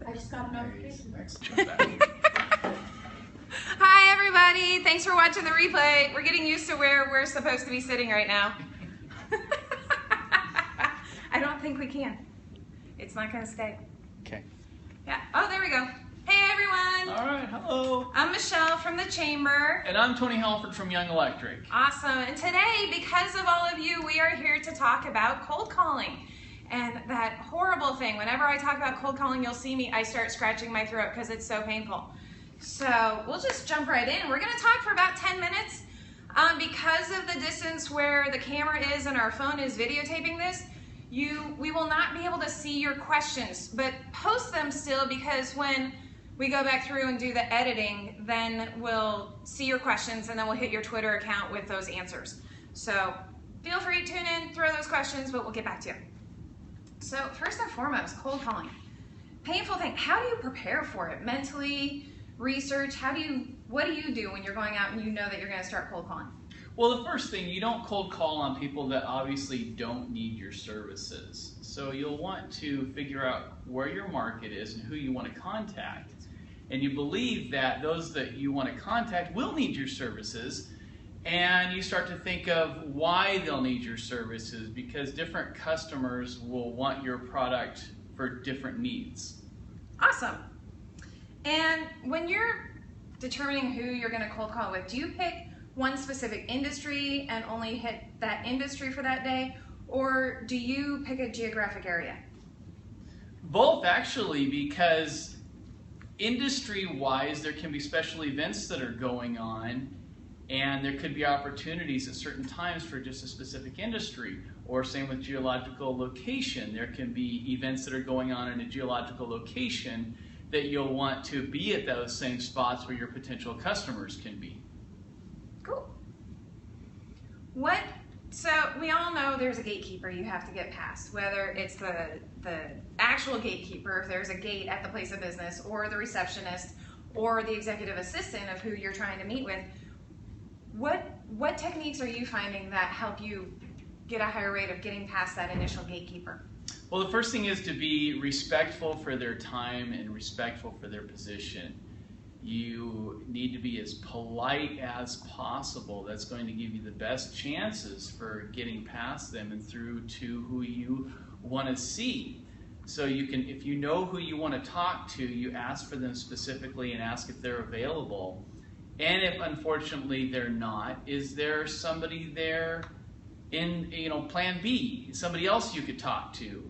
I just got a notification. Hi everybody, thanks for watching the replay. We're getting used to where we're supposed to be sitting right now. I don't think we can. It's not gonna stay. Okay. Yeah, oh there we go. Hey everyone. All right, hello. I'm Michelle from the Chamber. And I'm Tony Halford from Young Electric. Awesome, and today, because of all of you, we are here to talk about cold calling. And that horrible thing, whenever I talk about cold calling, you'll see me, I start scratching my throat because it's so painful. So we'll just jump right in. We're gonna talk for about 10 minutes. Because of the distance where the camera is and our phone is videotaping this, we will not be able to see your questions, but post them still, because when we go back through and do the editing, then we'll see your questions and then we'll hit your Twitter account with those answers. So feel free to tune in, throw those questions, but we'll get back to you. So first and foremost, cold calling. Painful thing. How do you prepare for it? Mentally, research, what do you do when you're going out and you know that you're going to start cold calling? Well, the first thing, you don't cold call on people that obviously don't need your services. So you'll want to figure out where your market is and who you want to contact. And you believe that those that you want to contact will need your services. And you start to think of why they'll need your services, because different customers will want your product for different needs. Awesome. And when you're determining who you're going to cold call with, do you pick one specific industry and only hit that industry for that day? Or do you pick a geographic area? Both, actually, because industry-wise, there can be special events that are going on, and there could be opportunities at certain times for just a specific industry. Or same with geological location. There can be events that are going on in a geological location that you'll want to be at those same spots where your potential customers can be. Cool. So we all know there's a gatekeeper you have to get past, whether it's the actual gatekeeper, if there's a gate at the place of business, or the receptionist, or the executive assistant of who you're trying to meet with. What techniques are you finding that help you get a higher rate of getting past that initial gatekeeper? Well, the first thing is to be respectful for their time and respectful for their position. You need to be as polite as possible. That's going to give you the best chances for getting past them and through to who you want to see. So you can, if you know who you want to talk to, you ask for them specifically and ask if they're available. And if unfortunately they're not, is there somebody there in plan B, somebody else you could talk to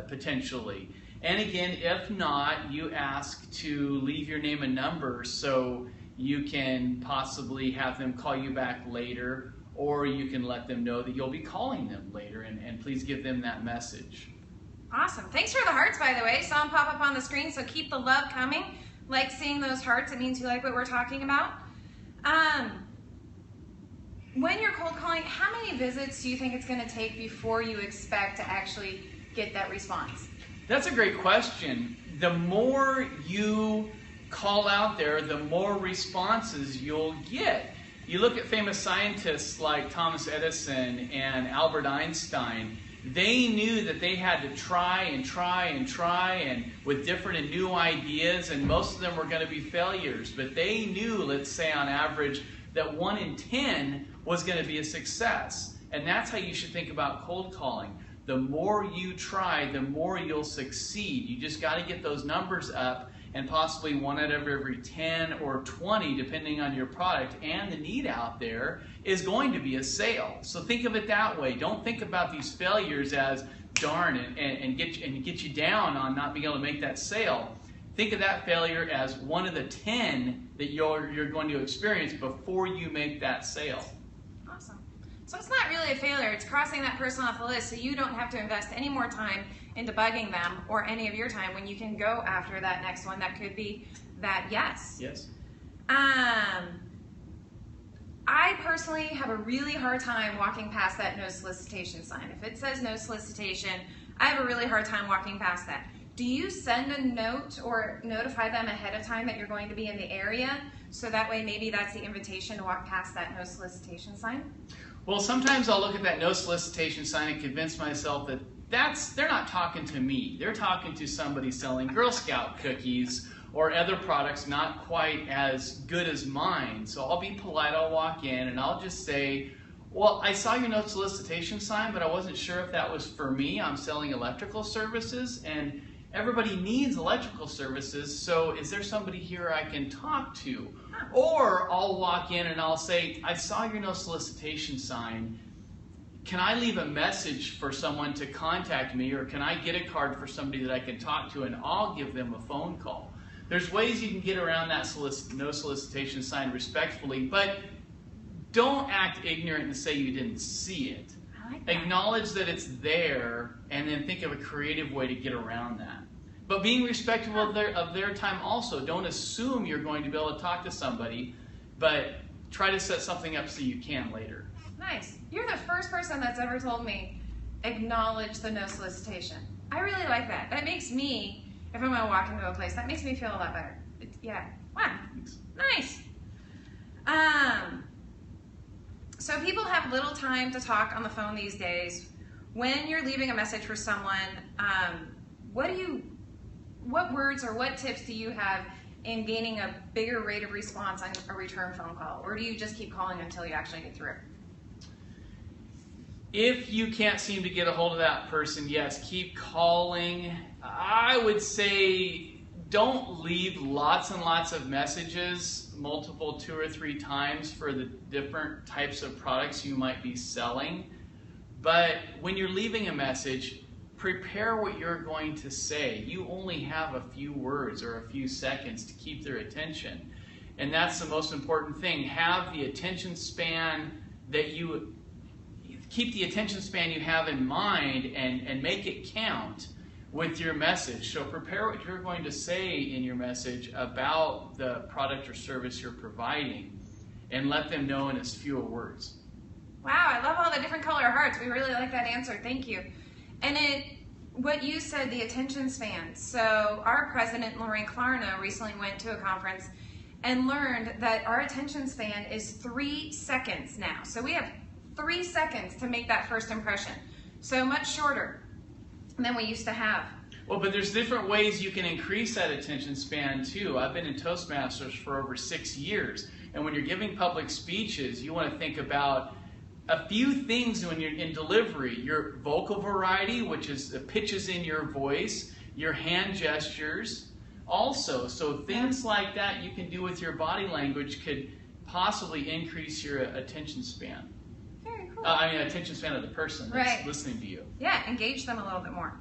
potentially? And again, if not, you ask to leave your name and number so you can possibly have them call you back later, or you can let them know that you'll be calling them later, and please give them that message. Awesome. Thanks for the hearts, by the way. Saw them pop up on the screen, so keep the love coming. Like seeing those hearts, it means you like what we're talking about. When you're cold calling, how many visits do you think it's going to take before you expect to actually get that response? That's a great question. The more you call out there, the more responses you'll get. You look at famous scientists like Thomas Edison and Albert Einstein. They knew that they had to try and try and try and with different and new ideas, and most of them were going to be failures. But they knew, let's say on average, that 1 in 10 was going to be a success. And that's how you should think about cold calling. The more you try, the more you'll succeed. You just got to get those numbers up, and possibly 1 out of every 10 or 20, depending on your product and the need out there, is going to be a sale. So think of it that way. Don't think about these failures as darn and get you down on not being able to make that sale. Think of that failure as 1 of the 10 that you're going to experience before you make that sale. Awesome. So it's not really a failure. It's crossing that person off the list, so you don't have to invest any more time into bugging them or any of your time when you can go after that next one. That could be that yes. Yes. I personally have a really hard time walking past that no solicitation sign. If it says no solicitation, I have a really hard time walking past that. Do you send a note or notify them ahead of time that you're going to be in the area, so that way maybe that's the invitation to walk past that no solicitation sign? Well, sometimes I'll look at that no solicitation sign and convince myself that they're not talking to me. They're talking to somebody selling Girl Scout cookies or other products not quite as good as mine. So I'll be polite, I'll walk in and I'll just say, well, I saw your no solicitation sign, but I wasn't sure if that was for me. I'm selling electrical services and everybody needs electrical services, so is there somebody here I can talk to? Or I'll walk in and I'll say, I saw your no solicitation sign. Can I leave a message for someone to contact me, or can I get a card for somebody that I can talk to, and I'll give them a phone call? There's ways you can get around that no solicitation sign respectfully, but don't act ignorant and say you didn't see it. I like that. Acknowledge that it's there, and then think of a creative way to get around that. But being respectful of their time also. Don't assume you're going to be able to talk to somebody, but try to set something up so you can later. Nice. You're the first person that's ever told me, acknowledge the no solicitation. I really like that. That makes me, if I'm going to walk into a place, that makes me feel a lot better. Yeah. Wow. Thanks. Nice. So people have little time to talk on the phone these days. When you're leaving a message for someone, what words or what tips do you have in gaining a bigger rate of response on a return phone call? Or do you just keep calling until you actually get through? If you can't seem to get a hold of that person, yes, keep calling. I would say don't leave lots and lots of messages, multiple 2 or 3 times for the different types of products you might be selling. But when you're leaving a message, prepare what you're going to say. You only have a few words or a few seconds to keep their attention. And that's the most important thing. Have the attention span keep the attention span you have in mind and make it count with your message. So prepare what you're going to say in your message about the product or service you're providing and let them know in as few words. Wow, I love all the different color hearts. We really like that answer. Thank you. And what you said, the attention span. So our president, Lorraine Klarna, recently went to a conference and learned that our attention span is 3 seconds now. So we have 3 seconds to make that first impression. So much shorter than we used to have. Well, but there's different ways you can increase that attention span too. I've been in Toastmasters for over 6 years. And when you're giving public speeches, you want to think about a few things when you're in delivery. Your vocal variety, which is the pitches in your voice, your hand gestures also. So things like that you can do with your body language could possibly increase your attention span. Very cool. Attention span of the person that's Right. listening to you. Yeah, engage them a little bit more.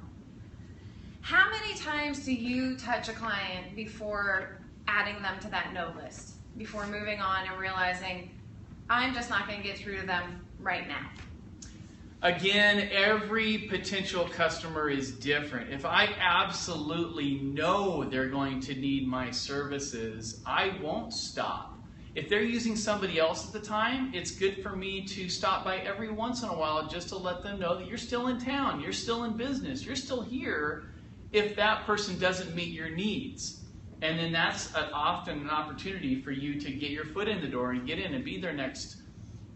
How many times do you touch a client before adding them to that no list? Before moving on and realizing, I'm just not going to get through to them right now? Again, every potential customer is different. If I absolutely know they're going to need my services, I won't stop. If they're using somebody else at the time, it's good for me to stop by every once in a while just to let them know that you're still in town, you're still in business, you're still here if that person doesn't meet your needs. And then that's often an opportunity for you to get your foot in the door and get in and be their next,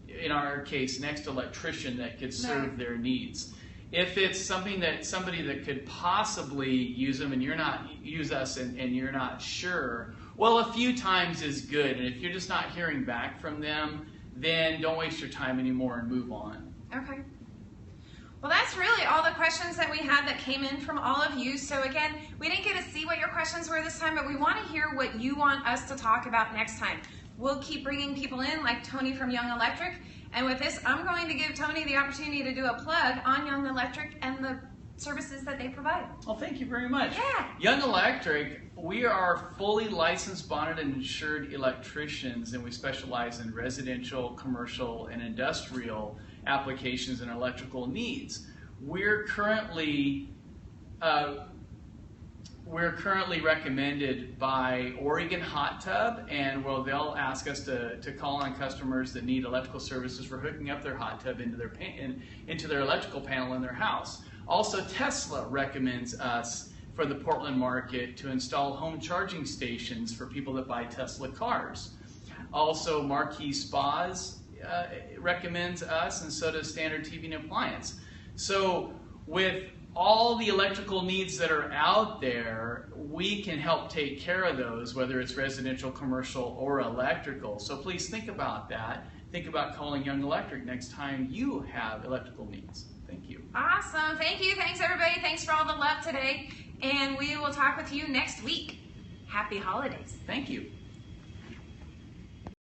in our case, next electrician that could serve their needs. If it's somebody that could possibly use them and you're not use us and you're not sure, well, a few times is good. And if you're just not hearing back from them, then don't waste your time anymore and move on. Okay. Well, that's really all the questions that we had that came in from all of you. So again, we didn't get to see what your questions were this time, but we want to hear what you want us to talk about next time. We'll keep bringing people in like Tony from Young Electric. And with this, I'm going to give Tony the opportunity to do a plug on Young Electric and the services that they provide. Well, thank you very much. Yeah. Young Electric, we are fully licensed, bonded, and insured electricians, and we specialize in residential, commercial, and industrial applications and electrical needs. We're currently recommended by Oregon Hot Tub, and they'll ask us to call on customers that need electrical services for hooking up their hot tub into their electrical panel in their house. Also, Tesla recommends us for the Portland market to install home charging stations for people that buy Tesla cars. Also, Marquee Spas recommends us, and so does Standard TV and Appliance. So with all the electrical needs that are out there, we can help take care of those, whether it's residential, commercial, or electrical. So please think about that. Think about calling Young Electric next time you have electrical needs. Thank you. Awesome. Thank you. Thanks, everybody. Thanks for all the love today. And we will talk with you next week. Happy holidays. Thank you.